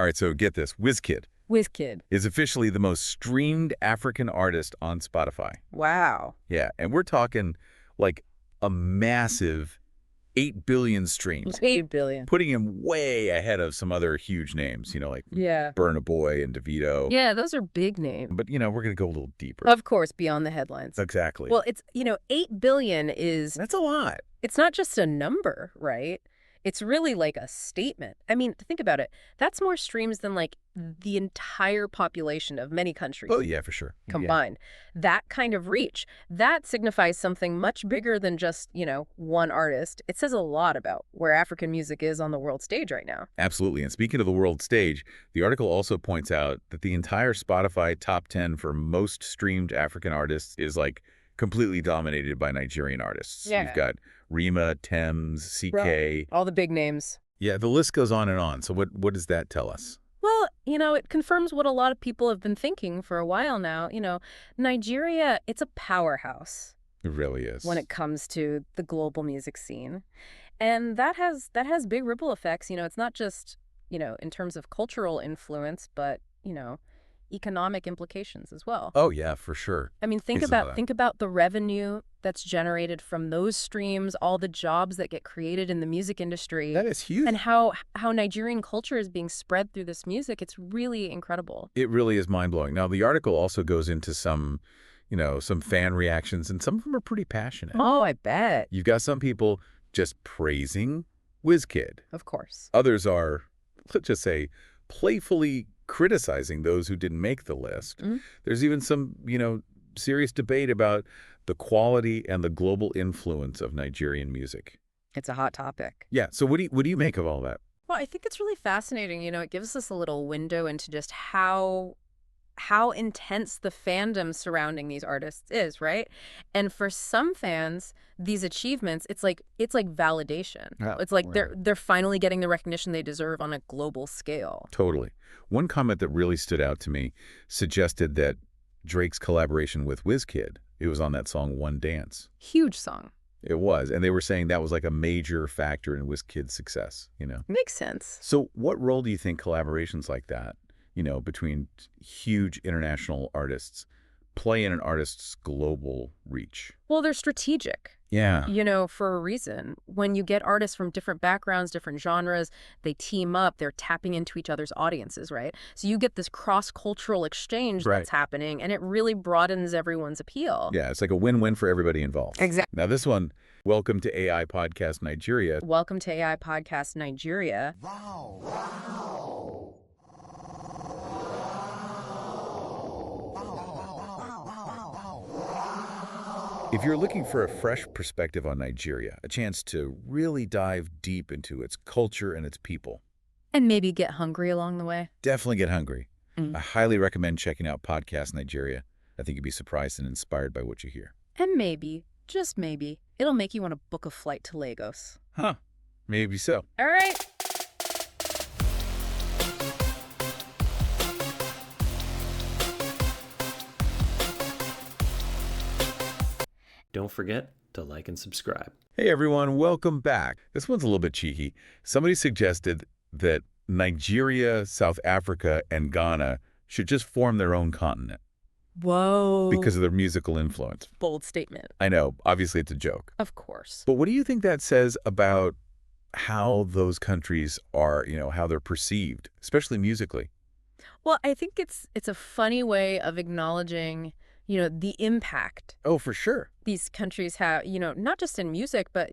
All right, so get this. Wizkid Wizkid. is officially the most streamed African artist on Spotify. Wow. Yeah, and we're talking like a massive 8 billion streams, 8 billion. putting him way ahead of some other huge names, like Yeah. Burna Boy and Davido. Yeah, those are big names. But, we're going to go a little deeper. Of course, beyond the headlines. Exactly. Well, it's, 8 billion is... That's a lot. It's not just a number, right? It's really like a statement. I mean, think about it. That's more streams than like the entire population of many countries. Oh, yeah, for sure. Combined. Yeah. That kind of reach, that signifies something much bigger than just, one artist. It says a lot about where African music is on the world stage right now. Absolutely. And speaking of the world stage, the article also points out that the entire Spotify top 10 for most streamed African artists is like completely dominated by Nigerian artists. Yeah. You've got Rima, Thames, CK. Right. All the big names. Yeah, the list goes on and on. So what does that tell us? Well, it confirms what a lot of people have been thinking for a while now. Nigeria, it's a powerhouse. It really is. When it comes to the global music scene. And that has big ripple effects. It's not just, in terms of cultural influence, but, economic implications as well. Oh, yeah, for sure. I mean, think about the revenue that's generated from those streams, all the jobs that get created in the music industry. That is huge. And how Nigerian culture is being spread through this music. It's really incredible. It really is mind-blowing. Now, the article also goes into some fan reactions, and some of them are pretty passionate. Oh, I bet. You've got some people just praising Wizkid. Of course. Others are, let's just say, playfully criticizing those who didn't make the list. Mm-hmm. There's even some, serious debate about the quality and the global influence of Nigerian music. It's a hot topic. Yeah. So what do you make of all that? Well, I think it's really fascinating. It gives us a little window into just how intense the fandom surrounding these artists is, right? And for some fans, these achievements, it's like validation. Oh, it's like right. they're finally getting the recognition they deserve on a global scale. Totally. One comment that really stood out to me suggested that Drake's collaboration with Wizkid, it was on that song One Dance. Huge song. It was. And they were saying that was like a major factor in Wizkid's success, Makes sense. So what role do you think collaborations like that, between huge international artists play in an artist's global reach? Well, they're strategic. Yeah. For a reason. When you get artists from different backgrounds, different genres, they team up, they're tapping into each other's audiences, right? So you get this cross-cultural exchange that's happening, and it really broadens everyone's appeal. Yeah, it's like a win-win for everybody involved. Exactly. Now this one, welcome to AI Podcast Nigeria. Welcome to AI Podcast Nigeria. Wow. Wow. If you're looking for a fresh perspective on Nigeria, a chance to really dive deep into its culture and its people. And maybe get hungry along the way. Definitely get hungry. I highly recommend checking out Podcast Nigeria. I think you'd be surprised and inspired by what you hear. And maybe, just maybe, it'll make you want to book a flight to Lagos. Huh. Maybe so. All right. Don't forget to like and subscribe. Hey everyone, welcome back. This one's a little bit cheeky. Somebody suggested that Nigeria, South Africa, and Ghana should just form their own continent. Whoa. Because of their musical influence. Bold statement. I know. Obviously, it's a joke. Of course. But what do you think that says about how those countries are, how they're perceived, especially musically? Well, I think it's a funny way of acknowledging the impact. Oh, for sure. These countries have, not just in music, but,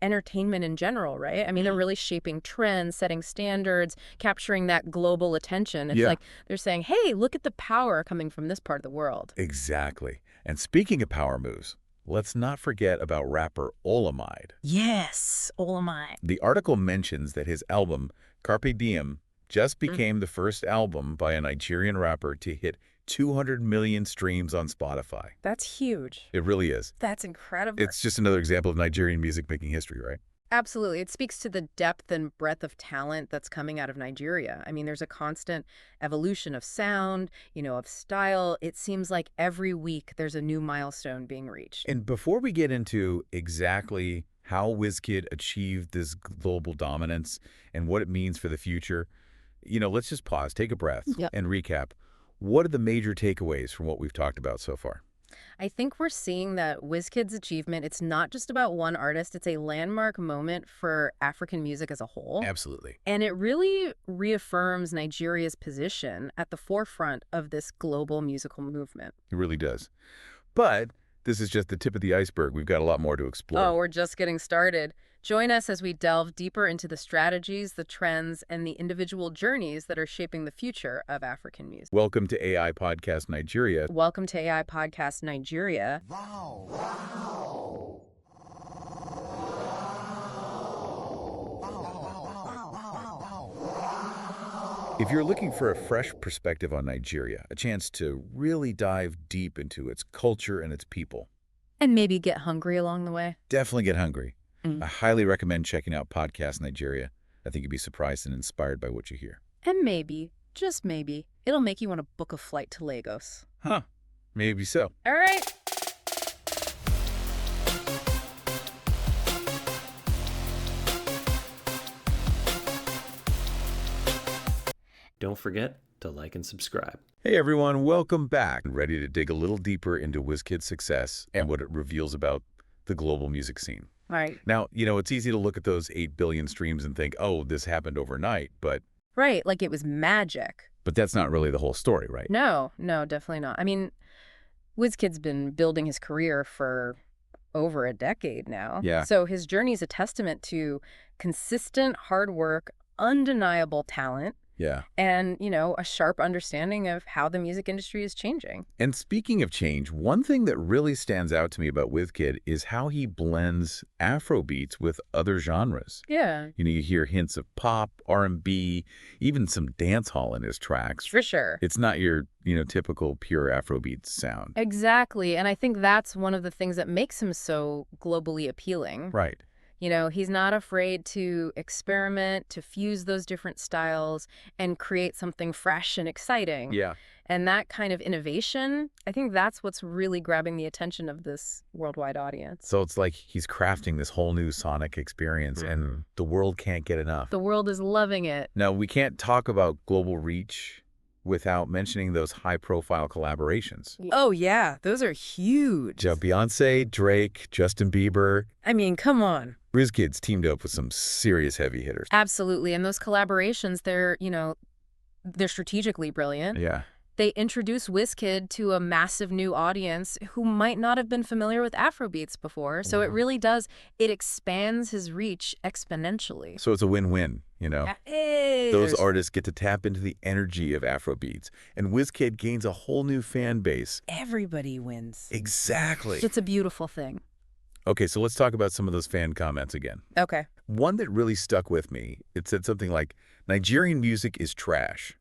entertainment in general, right? I mean, they're really shaping trends, setting standards, capturing that global attention. It's like they're saying, hey, look at the power coming from this part of the world. Exactly. And speaking of power moves, let's not forget about rapper Olamide. Yes, Olamide. The article mentions that his album, Carpe Diem, just became the first album by a Nigerian rapper to hit 200 million streams on Spotify. That's huge. It really is. That's incredible. It's just another example of Nigerian music making history, right? Absolutely. It speaks to the depth and breadth of talent that's coming out of Nigeria. I mean, there's a constant evolution of sound, of style. It seems like every week there's a new milestone being reached. And before we get into exactly how Wizkid achieved this global dominance and what it means for the future, Let's just pause, take a breath, Yep. and recap. What are the major takeaways from what we've talked about so far? I think we're seeing that Wizkid's achievement, it's not just about one artist, it's a landmark moment for African music as a whole. Absolutely. And it really reaffirms Nigeria's position at the forefront of this global musical movement. It really does. But this is just the tip of the iceberg. We've got a lot more to explore. Oh, we're just getting started. Join us as we delve deeper into the strategies, the trends, and the individual journeys that are shaping the future of African music. Welcome to AI Podcast Nigeria. Welcome to AI Podcast Nigeria. Wow. Wow. If you're looking for a fresh perspective on Nigeria, a chance to really dive deep into its culture and its people, And maybe get hungry along the way. definitely get hungry. I highly recommend checking out Podcast Nigeria. I think you'd be surprised and inspired by what you hear. And maybe, just maybe, it'll make you want to book a flight to Lagos. Huh. Maybe so. All right. Don't forget to like and subscribe. Hey everyone, welcome back. Ready to dig a little deeper into Wizkid's success and what it reveals about the global music scene. All right. Now, it's easy to look at those 8 billion streams and think, oh, this happened overnight, but Right, like it was magic. that's not really the whole story, right? No, definitely not. I mean, Wizkid's been building his career for over a decade now. Yeah. So his journey is a testament to consistent hard work, undeniable talent, Yeah. and, a sharp understanding of how the music industry is changing. And speaking of change, one thing that really stands out to me about Wizkid is how he blends Afro beats with other genres. Yeah, You hear hints of pop, R&B, even some dance hall in his tracks. for sure. It's not your, typical pure Afrobeat sound. Exactly. And I think that's one of the things that makes him so globally appealing. Right. He's not afraid to experiment, to fuse those different styles and create something fresh and exciting. Yeah. And that kind of innovation, I think that's what's really grabbing the attention of this worldwide audience. So it's like he's crafting this whole new sonic experience and the world can't get enough. The world is loving it. Now, we can't talk about global reach without mentioning those high-profile collaborations. Oh, yeah. Those are huge. Beyonce, Drake, Justin Bieber. I mean, come on. Wizkid's teamed up with some serious heavy hitters. Absolutely. And those collaborations, they're strategically brilliant. Yeah. They introduce Wizkid to a massive new audience who might not have been familiar with Afrobeats before. So it really does. It expands his reach exponentially. So it's a win-win, That is. Those artists get to tap into the energy of Afrobeats, and Wizkid gains a whole new fan base. Everybody wins. Exactly. It's a beautiful thing. Okay, so let's talk about some of those fan comments again. Okay. One that really stuck with me, it said something like, Nigerian music is trash.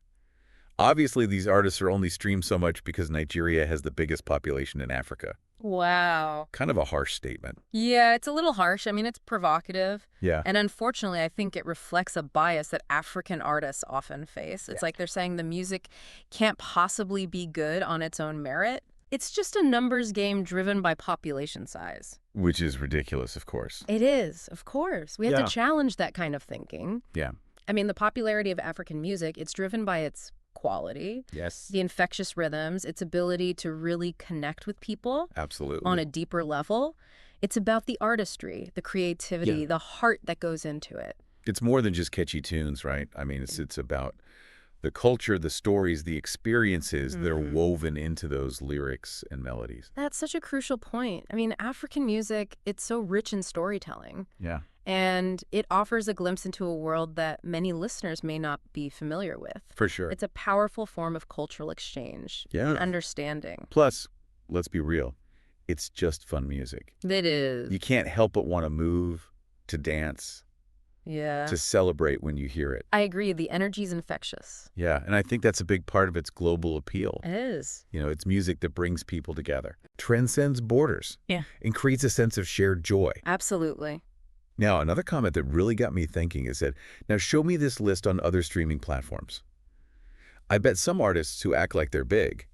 Obviously, these artists are only streamed so much because Nigeria has the biggest population in Africa. Wow. Kind of a harsh statement. Yeah, it's a little harsh. I mean, it's provocative. Yeah. And unfortunately, I think it reflects a bias that African artists often face. It's like they're saying the music can't possibly be good on its own merit. It's just a numbers game driven by population size. Which is ridiculous, of course. It is, of course. We have Yeah. to challenge that kind of thinking. Yeah. I mean, the popularity of African music, it's driven by its quality, Yes. the infectious rhythms, its ability to really connect with people Absolutely. on a deeper level. It's about the artistry, the creativity, Yeah. the heart that goes into it. It's more than just catchy tunes, right? I mean, it's about the culture, the stories, the experiences that are woven into those lyrics and melodies. That's such a crucial point. I mean, African music, it's so rich in storytelling. Yeah. And it offers a glimpse into a world that many listeners may not be familiar with. For sure. It's a powerful form of cultural exchange Yeah. and understanding. Plus, let's be real, it's just fun music. It is. You can't help but want to move, to dance, Yeah. to celebrate when you hear it. I agree. The energy's infectious. Yeah, and I think that's a big part of its global appeal. It is. It's music that brings people together, transcends borders, Yeah. and creates a sense of shared joy. Absolutely. Now, another comment that really got me thinking is that, now show me this list on other streaming platforms. I bet some artists who act like they're big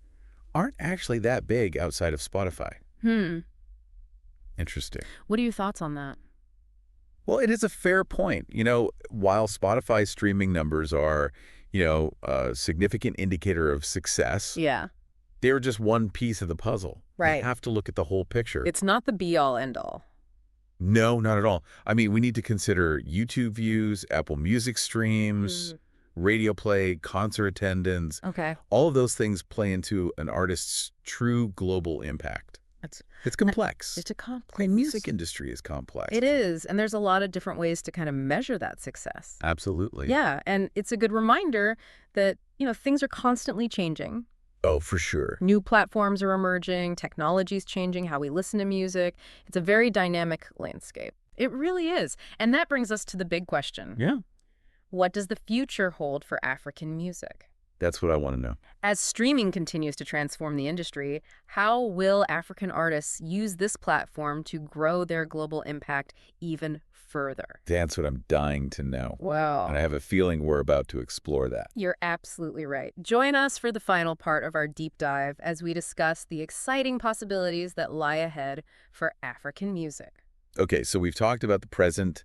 aren't actually that big outside of Spotify. Interesting. What are your thoughts on that? Well, it is a fair point. While Spotify's streaming numbers are, a significant indicator of success. Yeah, They're just one piece of the puzzle. right. You have to look at the whole picture. It's not the be-all, end-all. No, not at all. I mean, we need to consider YouTube views, Apple Music streams, radio play, concert attendance. Okay. All of those things play into an artist's true global impact. It's complex. It's a complex. The music industry is complex. It is, and there's a lot of different ways to kind of measure that success. Absolutely. Yeah, and it's a good reminder that, things are constantly changing. Oh, for sure. New platforms are emerging, technology's changing how we listen to music. It's a very dynamic landscape. It really is. And that brings us to the big question. Yeah. What does the future hold for African music? That's what I want to know. As streaming continues to transform the industry, how will African artists use this platform to grow their global impact even further? That's what I'm dying to know. Wow. And I have a feeling we're about to explore that. You're absolutely right. Join us for the final part of our deep dive as we discuss the exciting possibilities that lie ahead for African music. Okay, so we've talked about the present,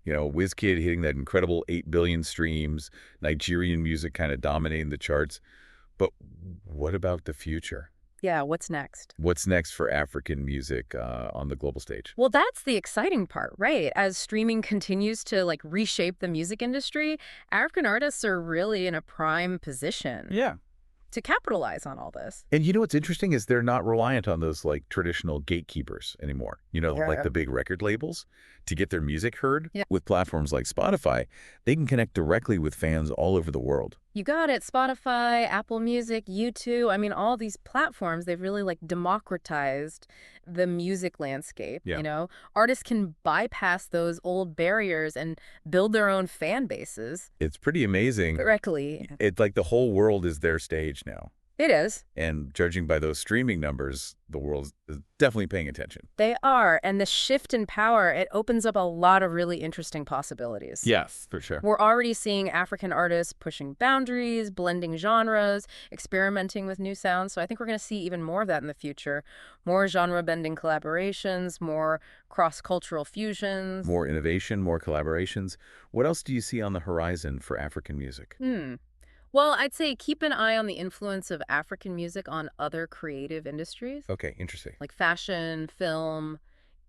Wizkid hitting that incredible 8 billion streams, Nigerian music kind of dominating the charts. But what about the future? Yeah, what's next? What's next for African music on the global stage? Well, that's the exciting part, right? As streaming continues to reshape the music industry, African artists are really in a prime position Yeah. to capitalize on all this. And what's interesting is they're not reliant on those traditional gatekeepers anymore, like the big record labels to get their music heard. Yeah. With platforms like Spotify, they can connect directly with fans all over the world. You got it. Spotify, Apple Music, YouTube. I mean, all these platforms, they've really democratized the music landscape. Yeah. Artists can bypass those old barriers and build their own fan bases. It's pretty amazing. Directly. It's like the whole world is their stage now. It is. And judging by those streaming numbers, the world is definitely paying attention. They are. And the shift in power, it opens up a lot of really interesting possibilities. Yes, for sure. We're already seeing African artists pushing boundaries, blending genres, experimenting with new sounds. So I think we're going to see even more of that in the future. More genre-bending collaborations, more cross-cultural fusions. More innovation, more collaborations. What else do you see on the horizon for African music? Well, I'd say keep an eye on the influence of African music on other creative industries. Okay, interesting. Like fashion, film,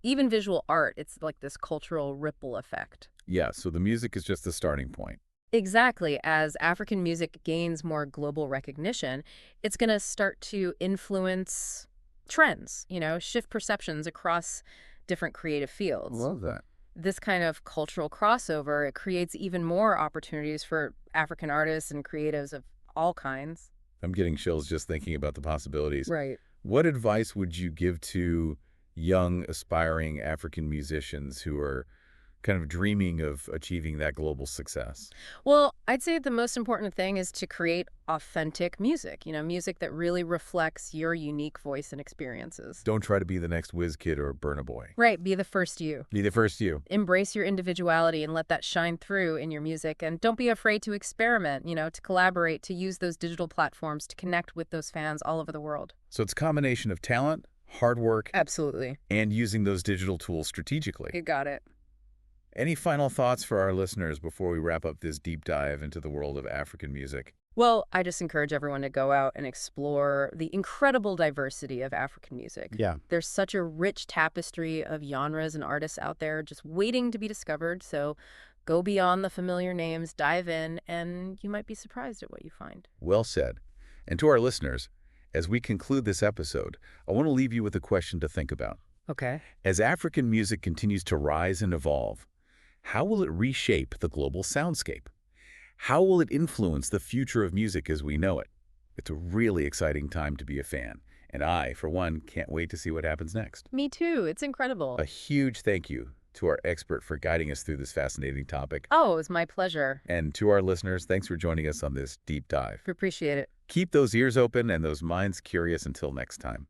even visual art. It's like this cultural ripple effect. Yeah, so the music is just the starting point. Exactly. As African music gains more global recognition, it's going to start to influence trends, shift perceptions across different creative fields. Love that. This kind of cultural crossover, it creates even more opportunities for African artists and creatives of all kinds. I'm getting chills just thinking about the possibilities. Right. What advice would you give to young, aspiring African musicians who are kind of dreaming of achieving that global success? Well, I'd say the most important thing is to create authentic music, music that really reflects your unique voice and experiences. Don't try to be the next Wizkid or Burna Boy. Right, be the first you. Be the first you. Embrace your individuality and let that shine through in your music. And don't be afraid to experiment, to collaborate, to use those digital platforms to connect with those fans all over the world. So it's a combination of talent, hard work, Absolutely. and using those digital tools strategically. You got it. Any final thoughts for our listeners before we wrap up this deep dive into the world of African music? Well, I just encourage everyone to go out and explore the incredible diversity of African music. Yeah. There's such a rich tapestry of genres and artists out there just waiting to be discovered. So go beyond the familiar names, dive in, and you might be surprised at what you find. Well said. And to our listeners, as we conclude this episode, I want to leave you with a question to think about. Okay. As African music continues to rise and evolve, how will it reshape the global soundscape? How will it influence the future of music as we know it? It's a really exciting time to be a fan, and I, for one, can't wait to see what happens next. Me too. It's incredible. A huge thank you to our expert for guiding us through this fascinating topic. Oh, it was my pleasure. And to our listeners, thanks for joining us on this deep dive. Appreciate it. Keep those ears open and those minds curious until next time.